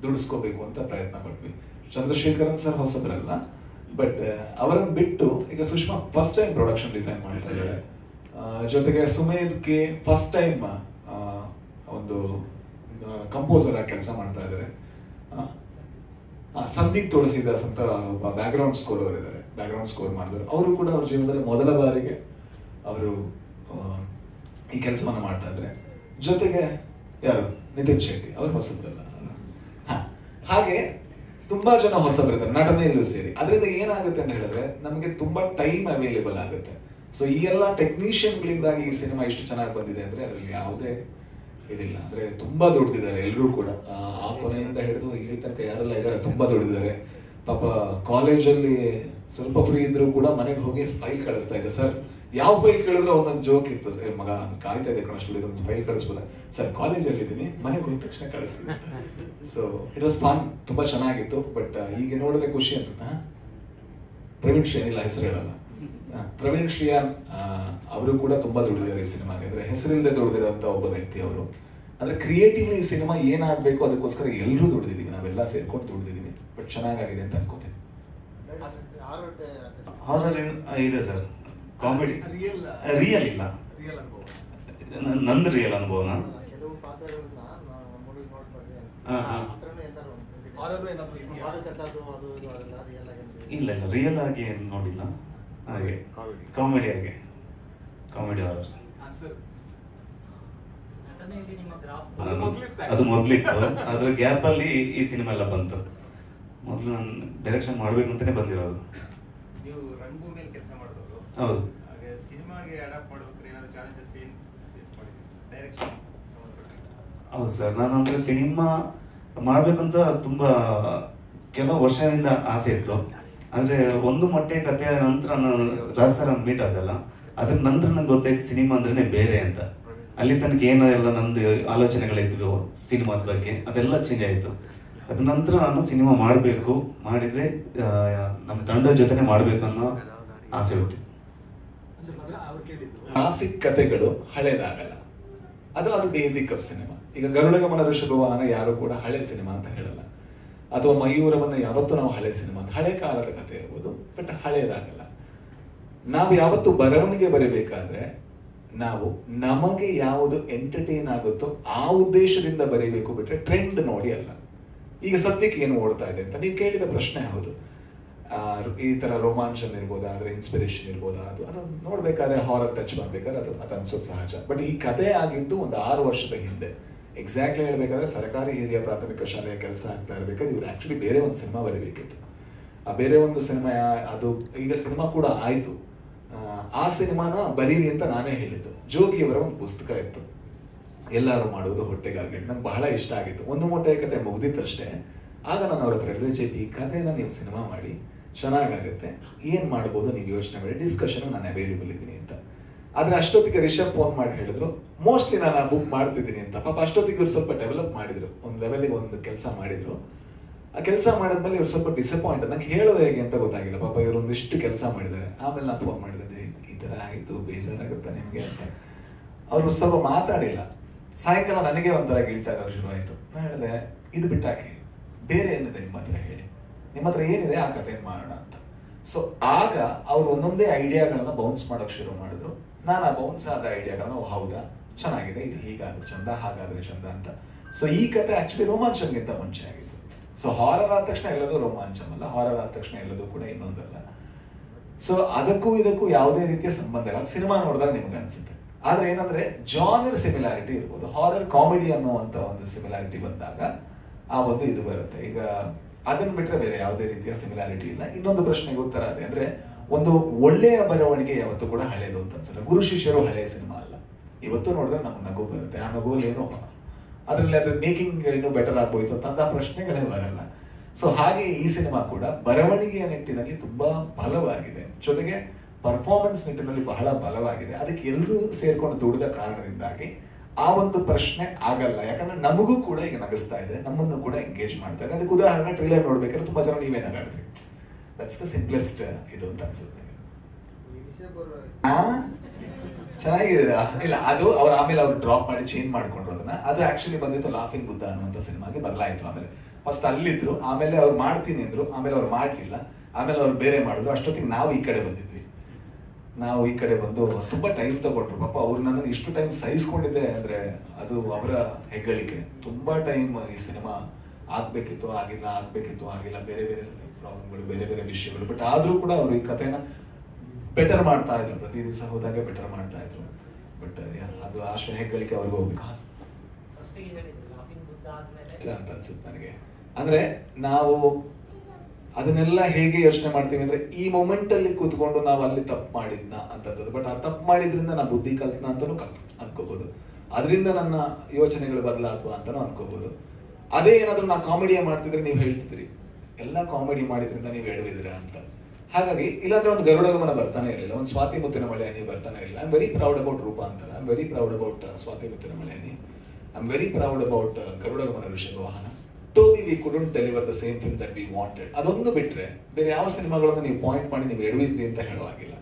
ದುಡಿಸ್ಕೋಬೇಕು ಅಂತ ಪ್ರಯತ್ನ ಪಟ್ವಿ. ಚಂದ್ರಶೇಖರನ್ ಸರ್ ಹೊಸಬ್ರಲ್ಲ, ಬಟ್ ಅವರನ್ನು ಬಿಟ್ಟು ಈಗ Sushma first time production design ಮಾಡ್ತಾ ಇದ್ದಾಳೆ. ಜೊತೆಗೆ ಸುಮೇಧ್ಗೆ ಫಸ್ಟ್ ಟೈಮ್ ಒಂದು ಕಂಪೋಸರ್ ಆಗಿ ಕೆಲಸ ಮಾಡ್ತಾ ಇದ್ದಾರೆ. ಸಂದೀಪ್ ತುಳಸಿದಾಸ್ ಅಂತ ಒಬ್ಬ ಬ್ಯಾಕ್ಗ್ರೌಂಡ್ ಸ್ಕೋರ್ ಅವರು ಇದ್ದಾರೆ, ಬ್ಯಾಕ್ಗ್ರೌಂಡ್ ಸ್ಕೋರ್ ಮಾಡಿದ್ರು. ಅವರು ಕೂಡ ಅವ್ರ ಜೀವನದಲ್ಲಿ ಮೊದಲ ಬಾರಿಗೆ ಅವರು ಈ ಕೆಲಸವನ್ನ ಮಾಡ್ತಾ ಇದ್ದಾರೆ. ಜೊತೆಗೆ ಯಾರು ನಿತಿನ್ ಶೆಟ್ಟಿ ಅವರು ಹೊಸಬ್ರಲ್ಲ. ಹಾಗೆ ತುಂಬಾ ಜನ ಹೊಸಬರಿದ್ದಾರೆ ನಟನೆಯಲ್ಲೂ ಸೇರಿ. ಅದರಿಂದ ಏನಾಗುತ್ತೆ ಅಂತ ಹೇಳಿದ್ರೆ ನಮಗೆ ತುಂಬಾ ಟೈಮ್ ಅವೈಲೇಬಲ್ ಆಗುತ್ತೆ. ಸೊ ಈ ಎಲ್ಲ ಟೆಕ್ನಿಷಿಯನ್ಗಳಿಂದಾಗಿ ಈ ಸಿನಿಮಾ ಇಷ್ಟು ಚೆನ್ನಾಗಿ ಬಂದಿದೆ ಅಂದ್ರೆ ಅದರಲ್ಲಿ ಯಾವುದೇ ಇದಿಲ್ಲ. ಅಂದ್ರೆ ತುಂಬಾ ದುಡ್ದಿದ್ದಾರೆ ಎಲ್ಲರೂ ಕೂಡ, ಆ ಕೊನೆಯಿಂದ ಹಿಡಿದು ಇಲ್ಲಿ ತನಕ ಯಾರೆಲ್ಲ ಇದ್ದಾರೆ ತುಂಬಾ ದುಡ್ದಿದ್ದಾರೆ. ಪಾಪ ಕಾಲೇಜಲ್ಲಿ ಸ್ವಲ್ಪ ಫ್ರೀ ಇದ್ರು ಕೂಡ ಮನೆಗೆ ಹೋಗಿ ಫೈಲ್ ಕಳಿಸ್ತಾ ಇದ್ದೆ. ಸರ್ ಯಾವ ಫೈಲ್ ಕೇಳಿದ್ರೆ ಒಂದೊಂದು ಜೋಕ್ ಇತ್ತು, ಮಗ ಕಾಯ್ತಾ ಇದೆ ಕಣ ಸ್ಟುಡಿಯೋ ಒಂದು ಫೈಲ್ ಕಳಿಸ್ಬೋದ ಸರ್, ಕಾಲೇಜಲ್ಲಿ ಇದ್ದೀನಿ ಮನೆಗೆ ಹೋದ ತಕ್ಷಣ ಕಳಿಸ್ತೀನಿ. ಸೊ ಇಟ್ ವಾಸ್ ಫನ್, ತುಂಬಾ ಚೆನ್ನಾಗಿತ್ತು. ಬಟ್ ಈಗ ನೋಡಿದ್ರೆ ಖುಷಿ ಅನ್ಸುತ್ತಾ. ಪ್ರವೀಣ್ ಶ್ರೀಯಾನ್ ಇಲ್ಲ ಹೆಸರು ಹೇಳಲ್ಲ, ಪ್ರವೀಣ್ ಶ್ರೀಯಾನ್ ಅವರು ಕೂಡ ತುಂಬಾ ದುಡಿದಿದ್ದಾರೆ ಈ ಸಿನಿಮಾಗೆ. ಅಂದ್ರೆ ಹೆಸರಿಲ್ಲದೆ ದುಡಿದಿರೋಂಥ ಒಬ್ಬ ವ್ಯಕ್ತಿ ಅವರು. ಅಂದ್ರೆ ಕ್ರಿಯೇಟಿವ್ಲಿ ಈ ಸಿನಿಮಾ ಏನಾಗಬೇಕು ಅದಕ್ಕೋಸ್ಕರ ಎಲ್ಲರೂ ದುಡಿದಿದ್ದೀವಿ, ನಾವೆಲ್ಲ ಸೇರ್ಕೊಂಡು ದುಡಿದಿದ್ದೀವಿ. ಬಟ್ ಚೆನ್ನಾಗಿದೆ ಅಂತ ಅನ್ಕೋತೀನಿ. ಹಾರರ್ ಇದೆ ಸರ್, ಕಾಮಿಡಿ ರಿಯಲ್ ಇಲ್ಲ, ನಂದು ರಿಯಲ್ ಅನುಭವನ. ಇಲ್ಲ ಇಲ್ಲ ರಿಯಲ್ ಆಗಿ ಏನು ನೋಡಿಲ್ಲ. ಹಾಗೆ ಕಾಮಿಡಿ ಹಾರರ್ ಅದು ಮೊದ್ಲಿತ್ತು. ಅದ್ರ ಗ್ಯಾಪ್ ಅಲ್ಲಿ ಈ ಸಿನಿಮಾ ಎಲ್ಲ ಬಂತು. ಮೊದಲು ನಾನು ಡೈರೆಕ್ಷನ್ ಮಾಡ್ಬೇಕು ಅಂತಾನೆ ಬಂದಿರೋದು. ನೀವು ರಂಗಭೂಮಿಯಲ್ಲಿ ಕೆಲಸ ಮಾಡೋದು, ಹೌದು. ಹಾಗೆ ಸಿನಿಮಾಗೆ ಅಡಾಪ್ಟ್ ಮಾಡಬೇಕಾದ್ರೆ ಏನಾದ್ರು ಚಾಲೆಂಜಸ್ ಏನು ಫೇಸ್ ಮಾಡಿದ್ದೀರಿ ಡೈರೆಕ್ಷನ್ ಸಂಬಂಧಪಟ್ಟ? ಹೌದು ಸರ್, ನಾನು ಅಂದ್ರೆ ಸಿನಿಮಾ ಮಾಡ್ಬೇಕಂತ ತುಂಬಾ ಕೆಲವು ವರ್ಷದಿಂದ ಆಸೆ ಇತ್ತು. ಆದ್ರೆ ಒಂದು ಮೊಟ್ಟೆ ಕಥೆಯ ನಂತರ ನಾನು ರಾಜ್ ಸರ್ ಮೀಟ್ ಆದಲ್ಲ, ಅದ್ರ ನಂತರ ನಂಗೆ ಗೊತ್ತಾಯ್ತು ಸಿನಿಮಾ ಅಂದ್ರೇನೆ ಬೇರೆ ಅಂತ. ಅಲ್ಲಿ ತನಕ ಏನೋ ಎಲ್ಲ ನಂದು ಆಲೋಚನೆಗಳಿದ್ವು ಸಿನಿಮಾದ ಬಗ್ಗೆ, ಅದೆಲ್ಲ ಚೇಂಜ್ ಆಯಿತು. ಅದ ನಂತರ ನಾನು ಸಿನಿಮಾ ಮಾಡಬೇಕು, ಮಾಡಿದ್ರೆ ನಮ್ಮ ತಂಡದ ಜೊತೆನೆ ಮಾಡ್ಬೇಕು ಅನ್ನೋ ಆಸೆ ಹುಟ್ಟಿತು. ಕ್ಲಾಸಿಕ್ ಕಥೆಗಳು ಹಳೇದಾಗಲ್ಲ, ಅದು ಬೇಸಿಕ್ ಆಫ್ ಸಿನಿಮಾ. ಈಗ ಗರುಡಗಮನ ಋಷಭವಾಹನ ಯಾರು ಕೂಡ ಹಳೆ ಸಿನಿಮಾ ಅಂತ ಹೇಳಲ್ಲ, ಅಥವಾ ಮಯೂರವನ್ನ ಯಾವತ್ತೂ ನಾವು ಹಳೆ ಸಿನಿಮಾ ಅಂತ, ಹಳೆ ಕಾಲದ ಕಥೆ ಇರ್ಬೋದು, ಬಟ್ ಹಳೇದಾಗಲ್ಲ. ನಾವು ಯಾವತ್ತು ಬರವಣಿಗೆ ಬರೀಬೇಕಾದ್ರೆ ನಾವು ನಮಗೆ ಯಾವುದು ಎಂಟರ್ಟೈನ್ ಆಗುತ್ತೋ ಆ ಉದ್ದೇಶದಿಂದ ಬರೀಬೇಕು, ಬಿಟ್ರೆ ಟ್ರೆಂಡ್ ನೋಡಿ ಅಲ್ಲ. ಈಗ ಸದ್ಯಕ್ಕೆ ಏನು ಓಡ್ತಾ ಇದೆ ಅಂತ ನೀವು ಕೇಳಿದ ಪ್ರಶ್ನೆ ಹೌದು. ಈ ತರ ರೋಮಾಂಚನ್ ಇರ್ಬೋದಾ, ಆದ್ರೆ ಇನ್ಸ್ಪಿರೇಷನ್ ಇರ್ಬೋದಾ, ಅದು ನೋಡ್ಬೇಕಾದ್ರೆ ಹಾರರ್ ಟಚ್ ಮಾಡ್ಬೇಕಾದ್ರೆ ಅದು ಅನ್ಸೋದು ಸಹಜ. ಬಟ್ ಈ ಕಥೆ ಆಗಿದ್ದು ಒಂದು 6 ವರ್ಷದ ಹಿಂದೆ. ಎಕ್ಸಾಕ್ಟ್ಲಿ ಹೇಳ್ಬೇಕಾದ್ರೆ ಸರ್ಕಾರಿ ಹಿರಿಯ ಪ್ರಾಥಮಿಕ ಶಾಲೆಯ ಕೆಲಸ ಆಗ್ತಾ ಇರ್ಬೇಕಾದ್ರೆ ಇವ್ರು ಆಕ್ಚುಲಿ ಬೇರೆ ಒಂದು ಸಿನಿಮಾ ಬರೀಬೇಕಿತ್ತು. ಆ ಬೇರೆ ಒಂದು ಸಿನಿಮಾ ಅದು ಈಗ ಸಿನಿಮಾ ಕೂಡ ಆಯ್ತು. ಆ ಸಿನಿಮಾನ ಬರೀರಿ ಅಂತ ನಾನೇ ಹೇಳಿದ್ದು. ಜೋಗಿಯವರ ಒಂದು ಪುಸ್ತಕ ಇತ್ತು, ಎಲ್ಲರೂ ಮಾಡುವುದು ಹೊಟ್ಟೆಗಾಗಿ. ನಂಗೆ ಬಹಳ ಇಷ್ಟ ಆಗಿತ್ತು. ಒಂದು ಮೊಟ್ಟೆ ಕತೆ ಮುಗ್ದಿತ್ತಷ್ಟೇ. ಆಗ ನಾನು ಅವ್ರ ಹತ್ರ ಹೇಳಿದ್ರೆ, ಜೆ ಪಿ ಈ ಕಥೆನ ನೀವು ಸಿನಿಮಾ ಮಾಡಿ ಚೆನ್ನಾಗಾಗುತ್ತೆ, ಏನು ಮಾಡ್ಬೋದು ನೀವು ಯೋಚನೆ ಮಾಡಿ, ಡಿಸ್ಕಷನ್ ನಾನು ಅವೈಲೇಬಲ್ ಇದ್ದೀನಿ ಅಂತ. ಆದರೆ ಅಷ್ಟೊತ್ತಿಗೆ ರಿಷಬ್ ಫೋನ್ ಮಾಡಿ ಹೇಳಿದ್ರು ಮೋಸ್ಟ್ಲಿ ನಾನು ಆ ಬುಕ್ ಮಾಡ್ತಿದ್ದೀನಿ ಅಂತ. ಪಾಪ ಅಷ್ಟೊತ್ತಿಗೆ ಇವ್ರು ಸ್ವಲ್ಪ ಡೆವಲಪ್ ಮಾಡಿದ್ರು, ಒಂದು ಲೆವೆಲಿಗೆ ಒಂದು ಕೆಲಸ ಮಾಡಿದ್ರು. ಆ ಕೆಲಸ ಮಾಡಿದ್ಮೇಲೆ ಇವ್ರು ಸ್ವಲ್ಪ ಡಿಸಪಾಯಿಂಟ್. ನಂಗೆ ಹೇಳೋದು ಹೇಗೆ ಅಂತ ಗೊತ್ತಾಗಿಲ್ಲ. ಪಾಪ ಇವರು ಒಂದಿಷ್ಟು ಕೆಲಸ ಮಾಡಿದ್ದಾರೆ. ಆಮೇಲೆ ನಾನು ಫೋನ್ ಮಾಡಿದೆ, ಈ ಥರ ಆಯಿತು, ಬೇಜಾರಾಗುತ್ತಾ ನಿಮಗೆ ಅಂತ. ಅವರು ಸ್ವಲ್ಪ ಮಾತಾಡಿಲ್ಲ. ಸಾಯಂಕಾಲ ನನಗೆ ಒಂಥರ ಗಿಲ್ಟ್ ಆಗೋಕೆ ಶುರು ಆಯಿತು. ನಾನು ಹೇಳಿದೆ, ಇದು ಬಿಟ್ಟಾಕಿ, ಬೇರೆ ಏನಿದೆ ನಿಮ್ಮ ಹತ್ರ ಹೇಳಿ, ನಿಮ್ಮ ಹತ್ರ ಏನಿದೆ ಆ ಕಥೆ ಮಾಡೋಣ ಅಂತ. ಸೊ ಆಗ ಅವ್ರು ಒಂದೊಂದೇ ಐಡಿಯಾಗಳನ್ನ ಬೌನ್ಸ್ ಮಾಡೋಕೆ ಶುರು ಮಾಡಿದ್ರು. ನಾನು ಆ ಬೌನ್ಸ್ ಆದ ಐಡಿಯಾಗಳನ್ನ ಹೌದಾ ಚೆನ್ನಾಗಿದೆ, ಇದು ಹೀಗಾದ್ರೆ ಚಂದ, ಹಾಗಾದ್ರೆ ಚಂದ ಅಂತ. ಸೊ ಈ ಕತೆ ಆಕ್ಚುಲಿ ರೋಮಾಂಚನ್ಗಿಂತ ಮುಂಚೆ ಆಗಿತ್ತು. ಸೊ ಹಾರರ್ ಆದ ತಕ್ಷಣ ಎಲ್ಲದೂ ರೋಮಾಂಚನಲ್ಲ, ಹಾರರ್ ಆದ ತಕ್ಷಣ ಎಲ್ಲದೂ ಕೂಡ ಇನ್ನೊಂದಲ್ಲ. ಸೊ ಅದಕ್ಕೂ ಇದಕ್ಕೂ ಯಾವುದೇ ರೀತಿಯ ಸಂಬಂಧ ಇಲ್ಲ. ಅದು ಸಿನಿಮಾ ನೋಡಿದಾಗ ನಿಮ್ಗೆ ಅನ್ಸುತ್ತೆ. ಆದ್ರೆ ಏನಂದ್ರೆ ಜಾನರ್ ಸಿಮಿಲಾರಿಟಿ ಇರ್ಬೋದು. ಹಾರರ್ ಕಾಮಿಡಿ ಅನ್ನುವಂತ ಒಂದು ಸಿಮಿಲಾರಿಟಿ ಬಂದಾಗ ಆ ಒಂದು ಇದು ಬರುತ್ತೆ. ಈಗ ಅದನ್ನ ಬಿಟ್ರೆ ಬೇರೆ ಯಾವುದೇ ರೀತಿಯ ಸಿಮಿಲಾರಿಟಿ ಇಲ್ಲ. ಇನ್ನೊಂದು ಪ್ರಶ್ನೆಗೆ ಉತ್ತರ ಅದೇ, ಅಂದ್ರೆ ಒಂದು ಒಳ್ಳೆಯ ಬರವಣಿಗೆ ಯಾವತ್ತೂ ಕೂಡ ಹಳೇದು ಅಂತ ಅನ್ಸಲ್ಲ. ಗುರು ಶಿಷ್ಯರು ಹಳೆಯ ಸಿನಿಮಾ ಅಲ್ಲ. ಇವತ್ತು ನೋಡಿದ್ರೆ ನಮ್ಗೆ ನಗು ಬರುತ್ತೆ. ಆ ನಗುವಲ್ಲಿ ಏನೋ ಅದರಲ್ಲಿ ಅದ್ರ ಮೇಕಿಂಗ್ ಇನ್ನೂ ಬೆಟರ್ ಆಗ್ಬೋಯ್ತು ಅಂತ ಪ್ರಶ್ನೆಗಳೇ ಬರಲ್ಲ. ಸೊ ಹಾಗೆ ಈ ಸಿನಿಮಾ ಕೂಡ ಬರವಣಿಗೆಯ ನಿಟ್ಟಿನಲ್ಲಿ ತುಂಬಾ ಬಲವಾಗಿದೆ, ಜೊತೆಗೆ ಪರ್ಫಾರ್ಮೆನ್ಸ್ ನಿಟ್ಟಿನಲ್ಲಿ ಬಹಳ ಬಲವಾಗಿದೆ. ಅದಕ್ಕೆ ಎಲ್ಲರೂ ಸೇರ್ಕೊಂಡು ದುಡಿದ ಕಾರಣದಿಂದಾಗಿ ಆ ಒಂದು ಪ್ರಶ್ನೆ ಆಗಲ್ಲ. ಯಾಕಂದ್ರೆ ನಮಗೂ ಕೂಡ ಈಗ ನಗಿಸ್ತಾ ಇದೆ, ನಮ್ಮನ್ನು ಕೂಡ ಎಂಗೇಜ್ ಮಾಡ್ತಾ ಇದೆ. ಅದಕ್ಕೆ ಉದಾಹರಣೆ ಟ್ರೈಲರ್ ನೋಡ್ಬೇಕಾದ್ರೆ ತುಂಬಾ ಜನ ನೀವೇ ನಗಾಡಿದ್ರಿ. ದಟ್ಸ್ ದ ಸಿಂಪ್ಲೆಸ್ಟ್ ಇದು ಅಂತ ಅನ್ಸುತ್ತೆ. ಚೆನ್ನಾಗಿದ್ದೀರಾ? ಇಲ್ಲ, ಅದು ಅವ್ರು ಆಮೇಲೆ ಅವ್ರು ಡ್ರಾಪ್ ಮಾಡಿ ಚೇಂಜ್ ಮಾಡ್ಕೊಂಡ್ರು ಅದನ್ನ. ಅದು ಆಕ್ಚುಲಿ ಬಂದಿತ್ತು ಲಾಫಿಂಗ್ ಬುದ್ಧ ಅನ್ನುವಂಥ ಸಿನಿಮಾಗೆ ಬದಲಾಯಿತು. ಆಮೇಲೆ ಫಸ್ಟ್ ಅಲ್ಲಿದ್ರು, ಆಮೇಲೆ ಅವ್ರು ಮಾಡ್ತೀನಿ ಅಂದ್ರು, ಆಮೇಲೆ ಅವ್ರು ಮಾಡಲಿಲ್ಲ, ಆಮೇಲೆ ಅವ್ರು ಬೇರೆ ಮಾಡಿದ್ರು. ಅಷ್ಟೊತ್ತಿಗೆ ನಾವು ಈ ಕಡೆ ಬಂದಿದ್ವಿ. ನಾವು ಈ ಕಡೆ ಬಂದು ತುಂಬಾ ಟೈಮ್ ತಗೊಂಡ್ರು. ಪಾಪ ಅವ್ರು ನನ್ನನ್ನು ಇಷ್ಟು ಟೈಮ್ ಸಹಿಸ್ಕೊಂಡಿದ್ದೆ ಅಂದ್ರೆ ಅದು ಅವರ ಹೆಗ್ಗಳಿಕೆ. ತುಂಬಾ ಟೈಮ್ ಈ ಸಿನಿಮಾ ಆಗ್ಬೇಕಿತ್ತು, ಆಗಿಲ್ಲ, ಆಗ್ಬೇಕಿತ್ತು, ಆಗಿಲ್ಲ, ಬೇರೆ ಬೇರೆ ಪ್ರಾಬ್ಲಮ್ಗಳು, ಬೇರೆ ಬೇರೆ ವಿಷಯಗಳು. ಬಟ್ ಆದ್ರೂ ಕೂಡ ಅವರು ಈ ಕಥೆನ ಬೆಟರ್ ಮಾಡ್ತಾ ಇದ್ರು, ಪ್ರತಿ ದಿವಸ ಹೋದಾಗೆ ಬೆಟರ್ ಮಾಡ್ತಾ ಇದ್ರು. ಬಟ್ ಅದು ಅಷ್ಟು ಹೆಗ್ಗಳಿಕೆ ಅವ್ರಿಗೆ ಹೋಗ್ಬೇಕು ಅಂತ ಅನ್ಸುತ್ತೆ ನನಗೆ. ಅಂದ್ರೆ ನಾವು ಅದನ್ನೆಲ್ಲ ಹೇಗೆ ಯೋಚನೆ ಮಾಡ್ತೀವಿ ಅಂದ್ರೆ ಈ ಮೊಮೆಂಟ್ ಅಲ್ಲಿ ಕೂತ್ಕೊಂಡು ನಾವು ಅಲ್ಲಿ ತಪ್ಪು ಮಾಡಿದ್ನ ಅಂತ ಅನ್ಸುತ್ತೆ. ಬಟ್ ಆ ತಪ್ಪು ಮಾಡಿದ್ರಿಂದ ನಾ ಬುದ್ಧಿ ಕಲ್ತ್ನ ಅಂತಾನು ಅನ್ಕೋಬಹುದು, ಅದರಿಂದ ನನ್ನ ಯೋಚನೆಗಳು ಬದಲಾತ್ವಾ ಅಂತಾನು ಅನ್ಕೋಬಹುದು. ಅದೇ ಏನಾದ್ರು ನಾ ಕಾಮಿಡಿಯ ಮಾಡ್ತಿದ್ರೆ ನೀವು ಹೇಳ್ತಿದ್ರಿ ಎಲ್ಲ ಕಾಮಿಡಿ ಮಾಡಿದ್ರಿಂದ ನೀವು ಎಡವಿದ್ರಾ ಅಂತ. ಹಾಗಾಗಿ ಇಲ್ಲಾಂದ್ರೆ ಒಂದು ಗರುಡ ಗಮನ ಬರ್ತಾನೆ ಇರಲಿಲ್ಲ, ಒಂದು ಸ್ವಾತಿ ಮುತ್ತಿನ ಮಳೆ ಹನಿ ಬರ್ತಾನೆ ಇರಲಿಲ್ಲ. I am very proud about Roopantara, I am very proud about Swathi Muthina Male Hani, I am very proud about Garuda Gamana Rishabha Vahana. To be we couldn't deliver the same film that we wanted. ಅದೊಂದು ಬಿಟ್ರೆ ಬೇರೆ ಯಾವ ಸಿನಿಮಾಗಳನ್ನು ನೀವು ಪಾಯಿಂಟ್ ಮಾಡಿ ನೀವು ಎಡವಿದ್ರಿ ಅಂತ ಹೇಳುವಾಗಿಲ್ಲ.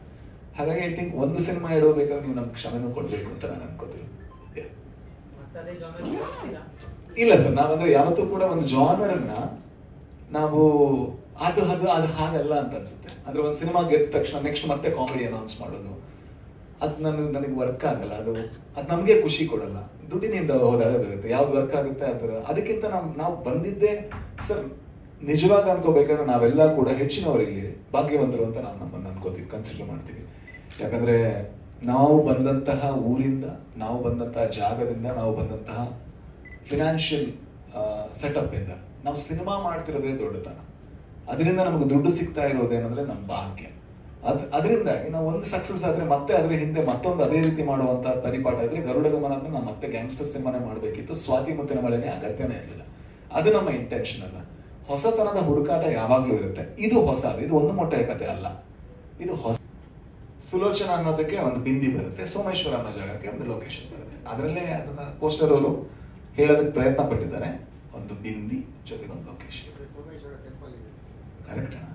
ಹಾಗಾಗಿ ಐ ಥಿಂಕ್ ಒಂದು ಸಿನಿಮಾ ಎಡವಬೇಕಾದ್ರೆ ನೀವು ನಮ್ಗೆ ಕ್ಷಮೆನೂ ಕೊಡಬೇಕು ಅಂತ ನಾನು ಅನ್ಕೋತೀನಿ. ಇಲ್ಲ ಸರ್, ನಾವಂದ್ರೆ ಯಾವತ್ತೂ ಕೂಡ ಒಂದು ಜಾನರನ್ನ ನಾವು ಅದು ಅದು ಅದು ಹಾಗಲ್ಲ ಅಂತ ಅನ್ಸುತ್ತೆ. ಅಂದ್ರೆ ಒಂದು ಸಿನಿಮಾ ಗೆದ್ದ ತಕ್ಷಣ ನೆಕ್ಸ್ಟ್ ಮತ್ತೆ ಕಾಮಿಡಿ ಅನೌನ್ಸ್ ಮಾಡೋದು ಅದು ನನಗೆ ವರ್ಕ್ ಆಗಲ್ಲ. ಅದು ನಮಗೆ ಖುಷಿ ಕೊಡಲ್ಲ. ದುಡ್ಡಿನಿಂದ ಹೋದಾಗುತ್ತೆ, ಯಾವ್ದು ವರ್ಕ್ ಆಗುತ್ತೆ ಆ ಥರ. ಅದಕ್ಕಿಂತ ನಾವು ಬಂದಿದ್ದೇ ಸರ್ ನಿಜವಾಗಿ ಅನ್ಕೋಬೇಕಾದ್ರೆ ನಾವೆಲ್ಲ ಕೂಡ ಹೆಚ್ಚಿನವರು ಇಲ್ಲಿ ಭಾಗ್ಯವಂತರು ಅಂತ ನಾವು ನಮ್ಮನ್ನು ಅನ್ಕೋತೀವಿ, ಕನ್ಸಿಡರ್ ಮಾಡ್ತೀವಿ. ಯಾಕಂದ್ರೆ ನಾವು ಬಂದಂತಹ ಊರಿಂದ, ನಾವು ಬಂದಂತಹ ಜಾಗದಿಂದ, ನಾವು ಬಂದಂತಹ ಫಿನಾನ್ಷಿಯಲ್ ಸೆಟಪ್ ಇಂದ ನಾವು ಸಿನಿಮಾ ಮಾಡ್ತಿರೋದೇ ದೊಡ್ಡತನ. ಅದರಿಂದ ನಮ್ಗೆ ದುಡ್ಡು ಸಿಗ್ತಾ ಇರೋದೇನಂದ್ರೆ ನಮ್ಮ ಭಾಗ್ಯ. ಅದರಿಂದಾಗಿ ನಾವು ಒಂದು ಸಕ್ಸಸ್ ಆದ್ರೆ ಮತ್ತೆ ಅದ್ರ ಹಿಂದೆ ಮತ್ತೊಂದು ಅದೇ ರೀತಿ ಮಾಡುವಂತ ಪರಿಪಾಠ ಇದ್ರೆ ಗರುಡ ಗಮನ ನಾವು ಮತ್ತೆ ಗ್ಯಾಂಗ್ಸ್ಟರ್ ಸಿನಿಮಾನೇ ಮಾಡಬೇಕಿತ್ತು, ಸ್ವಾತಿ ಮುತ್ತಿನ ಮಳೆನೇ ಅಗತ್ಯನೇ ಇರಲಿಲ್ಲ. ಅದು ನಮ್ಮ ಇಂಟೆನ್ಷನ್ ಅಲ್ಲ. ಹೊಸತನದ ಹುಡುಕಾಟ ಯಾವಾಗ್ಲೂ ಇರುತ್ತೆ. ಇದು ಹೊಸ, ಇದು ಒಂದು ಮೊಟ್ಟೆಯ ಕತೆ ಅಲ್ಲ, ಇದು ಹೊಸ. ಸುಲೋಚನಾ ಅನ್ನೋದಕ್ಕೆ ಒಂದು ಬಿಂದಿ ಬರುತ್ತೆ, ಸೋಮೇಶ್ವರ ಅನ್ನೋ ಜಾಗಕ್ಕೆ ಒಂದು ಲೊಕೇಶನ್ ಬರುತ್ತೆ. ಅದರಲ್ಲೇ ಅದನ್ನ ಪೋಸ್ಟರ್ ಅವರು ಹೇಳೋದಕ್ಕೆ ಪ್ರಯತ್ನ ಪಟ್ಟಿದ್ದಾರೆ. ಒಂದು ಬಿಂದಿ ಜೊತೆಗೆ ಒಂದು ಲೊಕೇಶನ್. ಕರೆಕ್ಟ್ ಅಣ್ಣ?